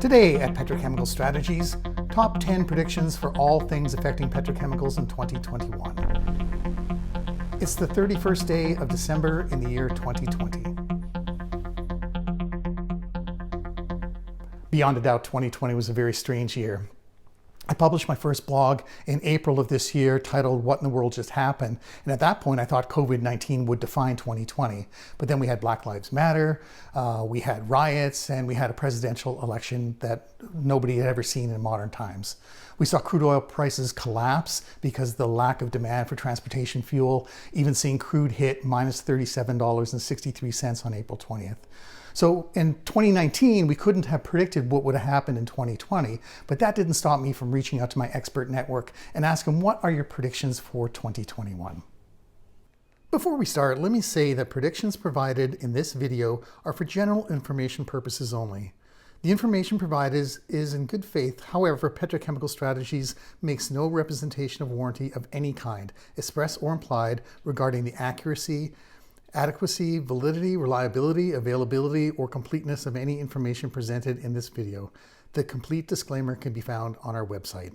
Today at Petrochemical Strategies, top 10 predictions for all things affecting petrochemicals in 2021. It's the 31st day of December in the year 2020. Beyond a doubt, 2020 was a very strange year. I published my first blog in April of this year titled "What in the World Just Happened?" And at that point I thought COVID-19 would define 2020. But then we had Black Lives Matter, we had riots, and we had a presidential election that nobody had ever seen in modern times. We saw crude oil prices collapse because of the lack of demand for transportation fuel, even seeing crude hit minus $37.63 on April 20th. So in 2019, we couldn't have predicted what would have happened in 2020, but that didn't stop me from reaching out to my expert network and asking, what are your predictions for 2021? Before we start, let me say that predictions provided in this video are for general information purposes only. The information provided is in good faith. However, Petrochemical Strategies makes no representation of warranty of any kind, express or implied, regarding the accuracy, adequacy, validity, reliability, availability, or completeness of any information presented in this video. The complete disclaimer can be found on our website.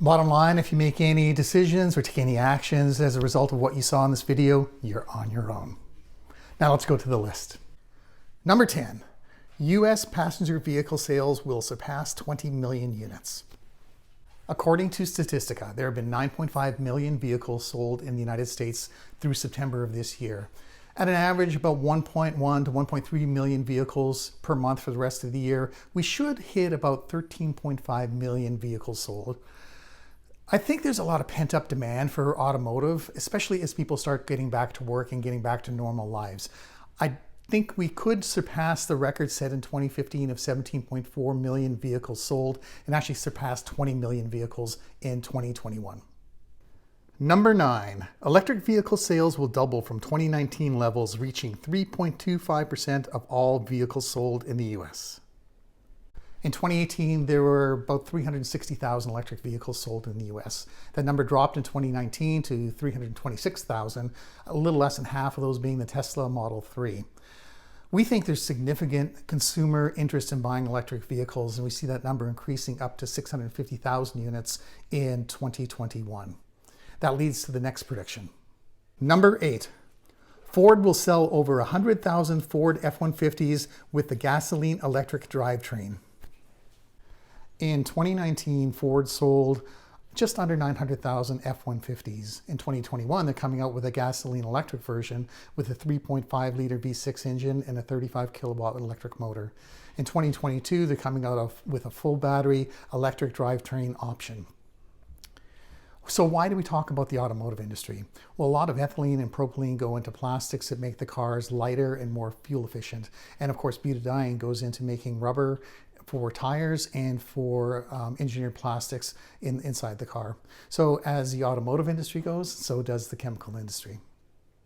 Bottom line, if you make any decisions or take any actions as a result of what you saw in this video, you're on your own. Now let's go to the list. Number 10, U.S. passenger vehicle sales will surpass 20 million units. According to Statistica, there have been 9.5 million vehicles sold in the United States through September of this year. At an average about 1.1 to 1.3 million vehicles per month for the rest of the year, we should hit about 13.5 million vehicles sold. I think there's a lot of pent-up demand for automotive, especially as people start getting back to work and getting back to normal lives. I think we could surpass the record set in 2015 of 17.4 million vehicles sold and actually surpass 20 million vehicles in 2021. Number 9, electric vehicle sales will double from 2019 levels, reaching 3.25% of all vehicles sold in the US. In 2018, there were about 360,000 electric vehicles sold in the US. That number dropped in 2019 to 326,000, a little less than half of those being the Tesla Model 3. We think there's significant consumer interest in buying electric vehicles, and we see that number increasing up to 650,000 units in 2021. That leads to the next prediction. Number 8, Ford will sell over 100,000 Ford F-150s with the gasoline electric drivetrain. In 2019, Ford sold just under 900,000 F-150s. In 2021, they're coming out with a gasoline electric version with a 3.5 liter V6 engine and a 35 kilowatt electric motor. In 2022, they're coming out with a full battery electric drivetrain option. So why do we talk about the automotive industry? Well, a lot of ethylene and propylene go into plastics that make the cars lighter and more fuel efficient. And of course, butadiene goes into making rubber for tires and for engineered plastics inside the car. So as the automotive industry goes, so does the chemical industry.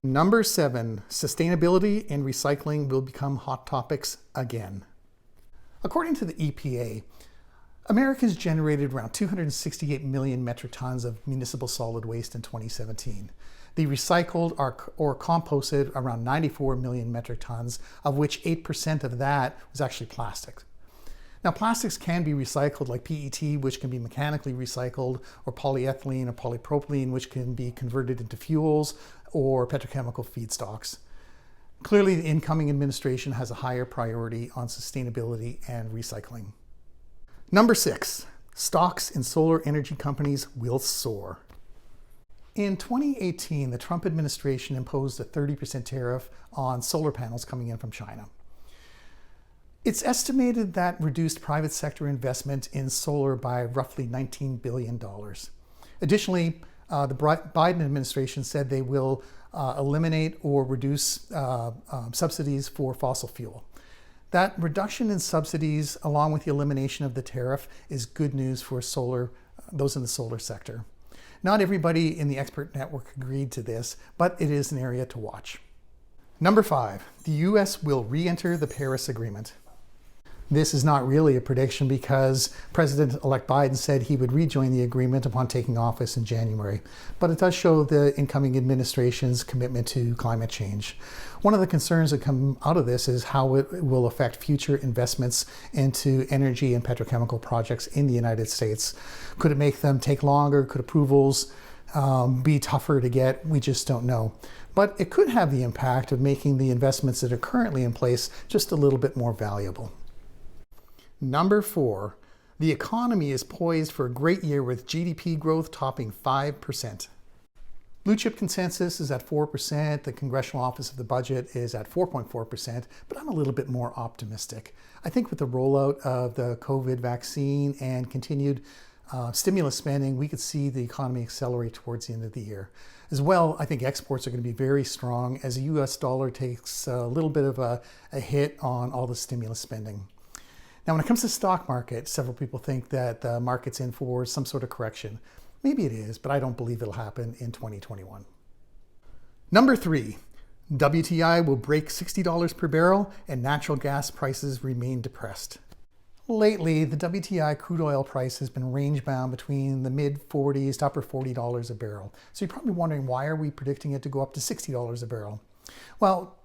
Number 7, sustainability and recycling will become hot topics again. According to the EPA, Americans generated around 268 million metric tons of municipal solid waste in 2017. They recycled or composted around 94 million metric tons, of which 8% of that was actually plastic. Now, plastics can be recycled, like PET, which can be mechanically recycled, or polyethylene or polypropylene, which can be converted into fuels or petrochemical feedstocks. Clearly, the incoming administration has a higher priority on sustainability and recycling. Number 6, stocks in solar energy companies will soar. In 2018, the Trump administration imposed a 30% tariff on solar panels coming in from China. It's estimated that reduced private sector investment in solar by roughly $19 billion. Additionally, the Biden administration said they will eliminate or reduce subsidies for fossil fuel. That reduction in subsidies, along with the elimination of the tariff, is good news for those in the solar sector. Not everybody in the expert network agreed to this, but it is an area to watch. Number 5, the US will re-enter the Paris Agreement. This is not really a prediction because President-elect Biden said he would rejoin the agreement upon taking office in January. But it does show the incoming administration's commitment to climate change. One of the concerns that come out of this is how it will affect future investments into energy and petrochemical projects in the United States. Could it make them take longer? Could approvals be tougher to get? We just don't know. But it could have the impact of making the investments that are currently in place just a little bit more valuable. Number 4, the economy is poised for a great year with GDP growth topping 5%. Blue chip consensus is at 4%. The Congressional Office of the Budget is at 4.4%, but I'm a little bit more optimistic. I think with the rollout of the COVID vaccine and continued stimulus spending, we could see the economy accelerate towards the end of the year. As well, I think exports are going to be very strong as the US dollar takes a little bit of a hit on all the stimulus spending. Now, when it comes to the stock market, several people think that the market's in for some sort of correction. Maybe it is, but I don't believe it'll happen in 2021. Number 3, WTI will break $60 per barrel and natural gas prices remain depressed. Lately, the WTI crude oil price has been range-bound between the mid-40s to upper $40 a barrel. So you're probably wondering, why are we predicting it to go up to $60 a barrel? Well,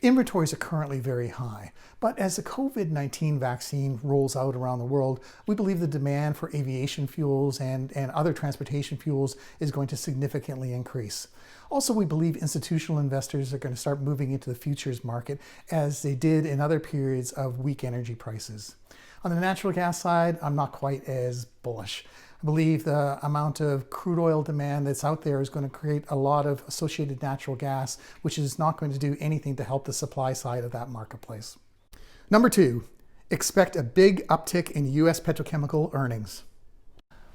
inventories are currently very high, but as the COVID-19 vaccine rolls out around the world, we believe the demand for aviation fuels and other transportation fuels is going to significantly increase. Also, we believe institutional investors are going to start moving into the futures market as they did in other periods of weak energy prices. On the natural gas side, I'm not quite as bullish. I believe the amount of crude oil demand that's out there is going to create a lot of associated natural gas, which is not going to do anything to help the supply side of that marketplace. Number 2, expect a big uptick in U.S. petrochemical earnings.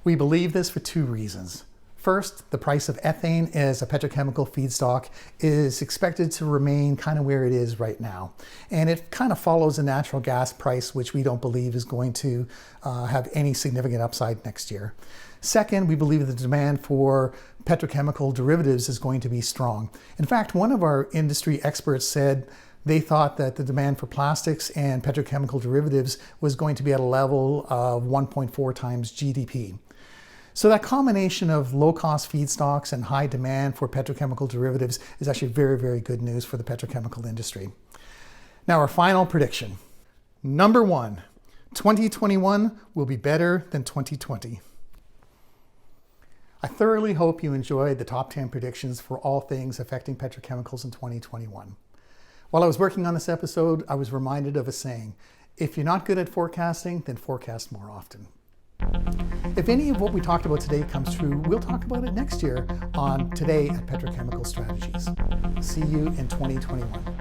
We believe this for 2 reasons. First, the price of ethane as a petrochemical feedstock is expected to remain kind of where it is right now. And it kind of follows the natural gas price, which we don't believe is going to have any significant upside next year. Second, we believe the demand for petrochemical derivatives is going to be strong. In fact, one of our industry experts said they thought that the demand for plastics and petrochemical derivatives was going to be at a level of 1.4 times GDP. So that combination of low-cost feedstocks and high demand for petrochemical derivatives is actually very, very good news for the petrochemical industry. Now, our final prediction. Number 1, 2021 will be better than 2020. I thoroughly hope you enjoyed the top 10 predictions for all things affecting petrochemicals in 2021. While I was working on this episode, I was reminded of a saying: if you're not good at forecasting, then forecast more often. If any of what we talked about today comes true, we'll talk about it next year on Today at Petrochemical Strategies. See you in 2021.